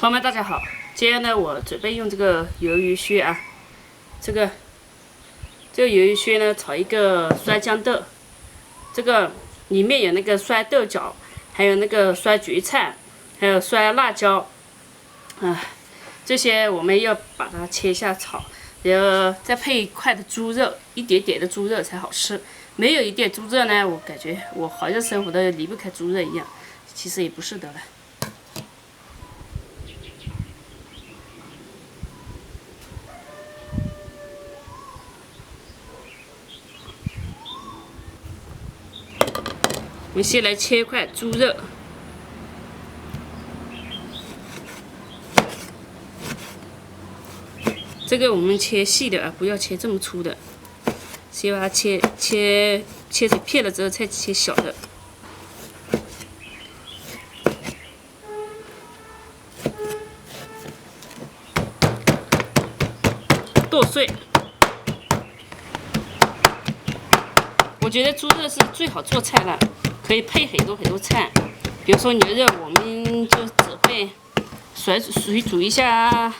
朋友们，大家好！今天呢，我准备用这个鱿鱼须啊，这个鱿鱼须呢，炒一个酸豇豆。这个里面有那个酸豆角，还有那个酸蕨菜，还有酸辣椒，这些我们要把它切下炒，然后再配一块的猪肉，一点点的猪肉才好吃。没有一点猪肉呢，我感觉我好像生活的离不开猪肉一样，其实也不是的了。我们先来切一块猪肉，这个我们切细的啊，不要切这么粗的，先把它切成片了之后再切小的。剁碎。我觉得猪肉是最好做菜了。可以配很多菜，比如说牛肉，我们就只会水煮一下啊，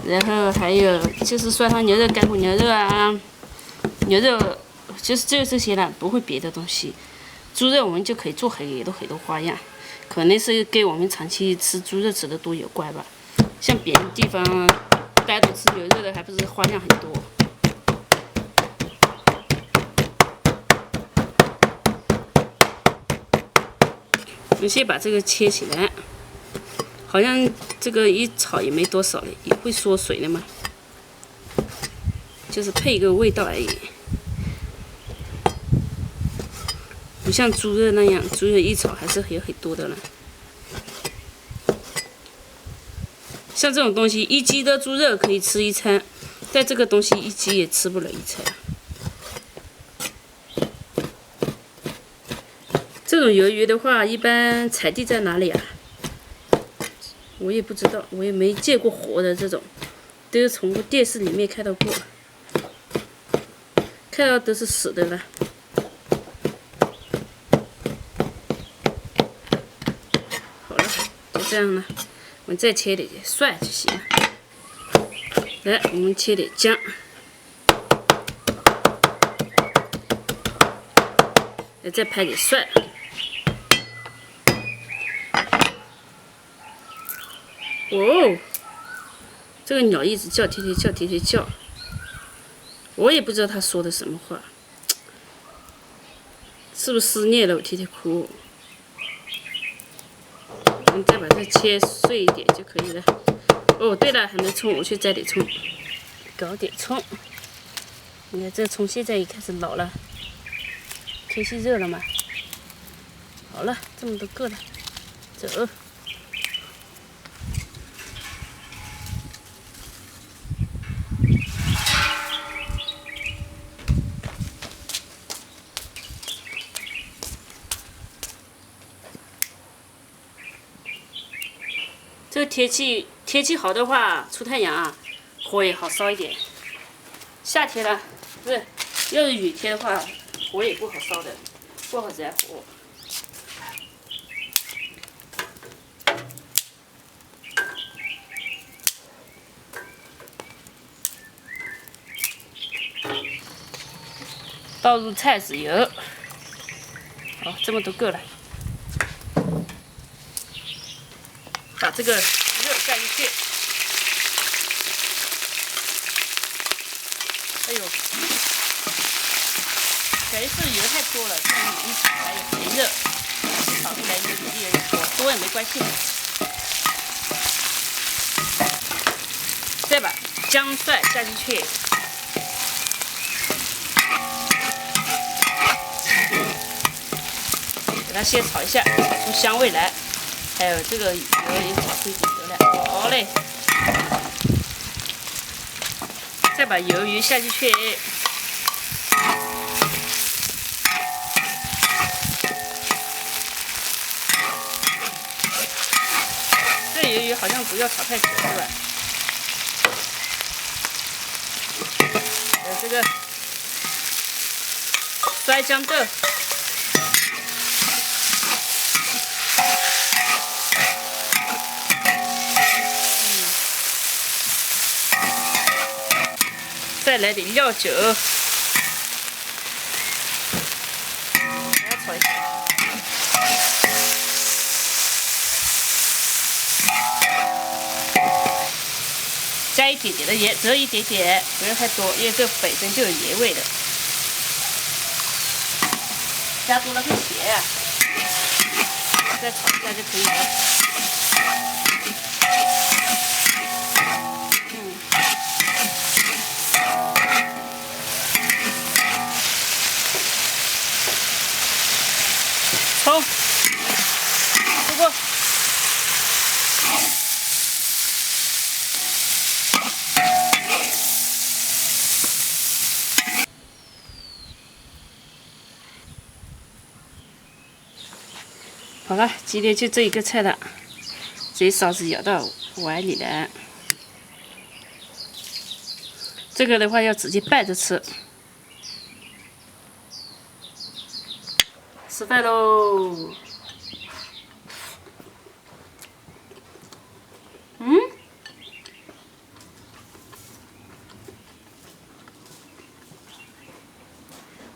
然后还有就是酸汤牛肉、干锅牛肉啊，牛肉就是只有这些了，不会别的东西。猪肉我们就可以做很多花样，可能是跟我们长期吃猪肉吃的多有关吧。像别的地方单独吃牛肉的，还不是花样很多。我们先把这个切起来，好像这个一炒也没多少了，也会缩水的嘛，就是配一个味道而已，不像猪肉那样，猪肉一炒还是有很多的了。像这种东西，一鸡的猪肉可以吃一餐，但这个东西一鸡也吃不了一餐。这种鱿鱼的话，一般产地在哪里啊？我也不知道，我也没见过活的这种，都是从电视里面看到过，看到都是死的了。好了，就这样了，我们再切点蒜就行了。来，我们切点姜。再拍点蒜。哦，这个鸟一直叫，天天叫，我也不知道它说的什么话，是不是思念了我天天哭？我们再把它切碎一点就可以了。哦，对了，还没葱，我去摘点葱，搞点葱。你看这葱现在也开始老了，天气热了嘛。好了，这么多个了，走。这个天气好的话，出太阳啊，火也好烧一点。夏天了，不是，要是雨天的话，火也不好烧的，不好燃火。倒入菜籽油，好，这么多个了。把这个肉下进去，哎呦，感觉是油太多了，这样一炒还有肥肉，炒出来就比例多也没关系。再把姜蒜下进去，给它先炒一下，炒出香味来。还有这个油也炒出一点油来，好嘞。再把鱿鱼下进去，这鱿鱼好像不要炒太久是吧？还有这个酸豇豆。再来点料酒，给它炒一下。加一点点的盐，只有一点点，不要太多，因为这本身就有盐味的。加多了会咸啊，再炒一下就可以了。葱，不过。好了，今天就这一个菜了，这勺子舀到碗里了。这个的话要直接拌着吃。吃饭喽！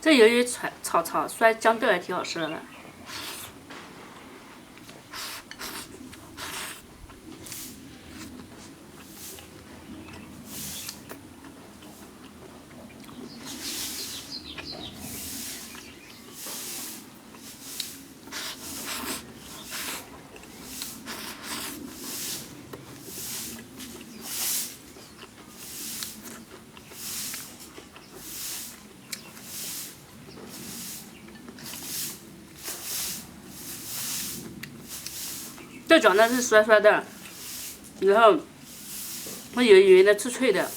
这鱿鱼炒酸豇豆还挺好吃的。豆角呢是酸酸的，然后它有圆的脆脆的。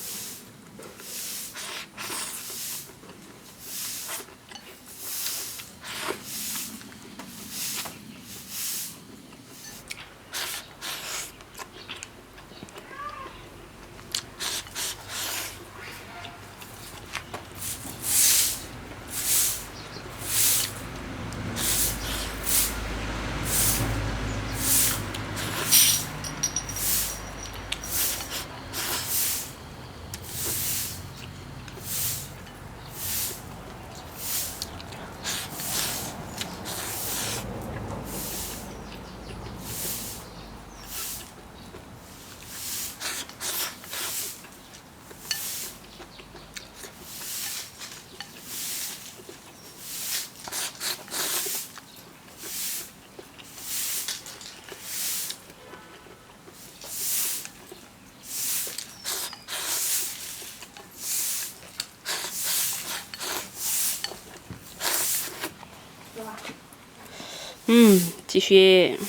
继续。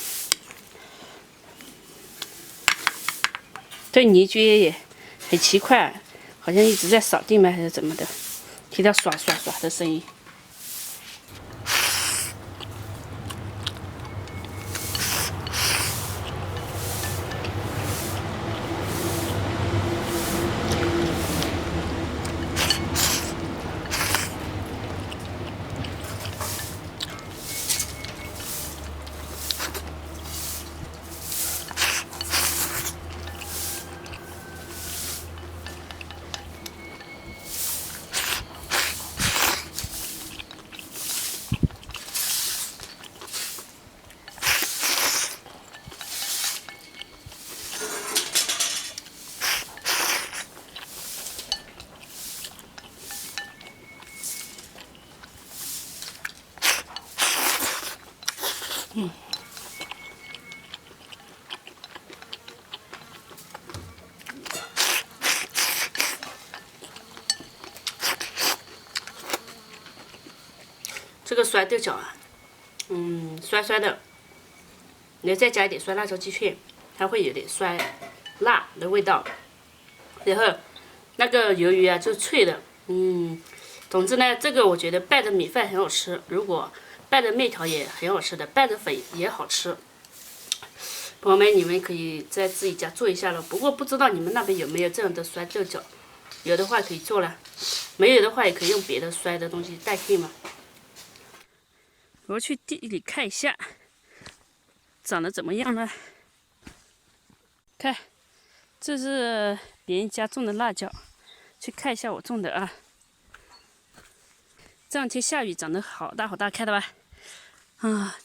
这泥焗也很奇怪，好像一直在扫地吗？还是怎么的？听到刷刷刷的声音。这个酸豆角啊，酸酸的，你再加一点酸辣椒鸡片，它会有点酸辣的味道。然后那个鱿鱼啊，就脆的，总之呢，这个我觉得拌着米饭很好吃，如果拌着面条也很好吃的，拌着粉也好吃。朋友们，你们可以在自己家做一下了。不过不知道你们那边有没有这样的酸豆角，有的话可以做了，没有的话也可以用别的酸的东西代替嘛。我去地里看一下，长得怎么样了？看，这是别人家种的辣椒，去看一下我种的啊。这两天下雨，长得好大好大，看到吧？啊，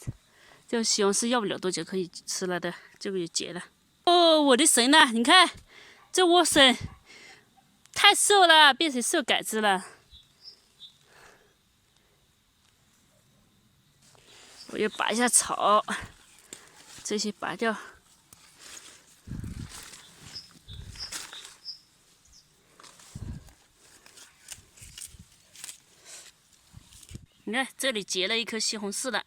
这个西红柿要不了多久可以吃了的，这个就结了。哦，我的神呐！你看这莴笋太瘦了，变成瘦杆子了。我要拔一下草，这些拔掉。你看这里结了一颗西红柿了，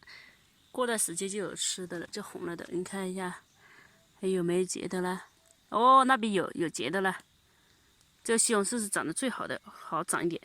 过段时间就有吃的了，就红了的。你看一下，还有没有结的啦？哦，那边有结的了。这个西红柿是长得最好的，好长一点。